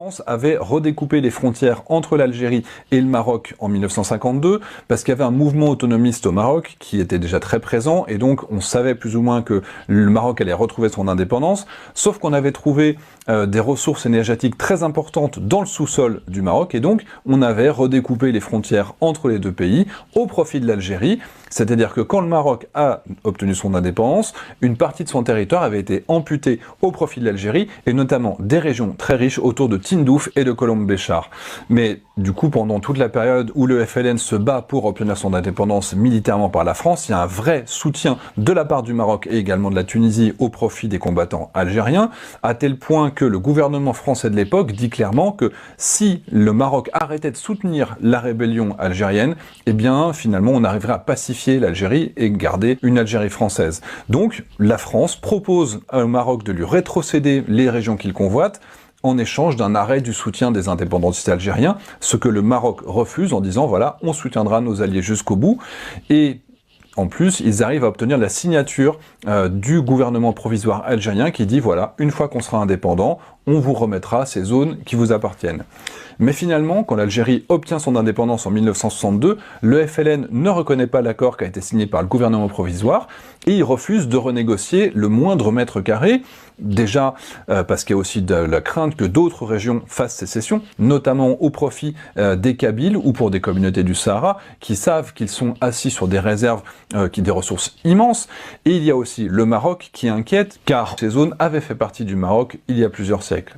France avait redécoupé les frontières entre l'Algérie et le Maroc en 1952 parce qu'il y avait un mouvement autonomiste au Maroc qui était déjà très présent et donc on savait plus ou moins que le Maroc allait retrouver son indépendance, sauf qu'on avait trouvé des ressources énergétiques très importantes dans le sous-sol du Maroc et donc on avait redécoupé les frontières entre les deux pays au profit de l'Algérie, c'est-à-dire que quand le Maroc a obtenu son indépendance, une partie de son territoire avait été amputée au profit de l'Algérie et notamment des régions très riches autour de Tindouf et de Colombe-Béchar. Mais du coup, pendant toute la période où le FLN se bat pour obtenir son indépendance militairement par la France, il y a un vrai soutien de la part du Maroc et également de la Tunisie au profit des combattants algériens, à tel point que le gouvernement français de l'époque dit clairement que si le Maroc arrêtait de soutenir la rébellion algérienne, eh bien finalement on arriverait à pacifier l'Algérie et garder une Algérie française. Donc la France propose au Maroc de lui rétrocéder les régions qu'il convoite, en échange d'un arrêt du soutien des indépendantistes algériens, ce que le Maroc refuse en disant voilà, on soutiendra nos alliés jusqu'au bout. Et en plus, ils arrivent à obtenir la signature du gouvernement provisoire algérien qui dit voilà, une fois qu'on sera indépendant, on vous remettra ces zones qui vous appartiennent. Mais finalement, quand l'Algérie obtient son indépendance en 1962, le FLN ne reconnaît pas l'accord qui a été signé par le gouvernement provisoire et il refuse de renégocier le moindre mètre carré, déjà parce qu'il y a aussi de la crainte que d'autres régions fassent sécession, notamment au profit des Kabyles ou pour des communautés du Sahara qui savent qu'ils sont assis sur des réserves, des ressources immenses. Et il y a aussi le Maroc qui inquiète car ces zones avaient fait partie du Maroc il y a plusieurs siècles.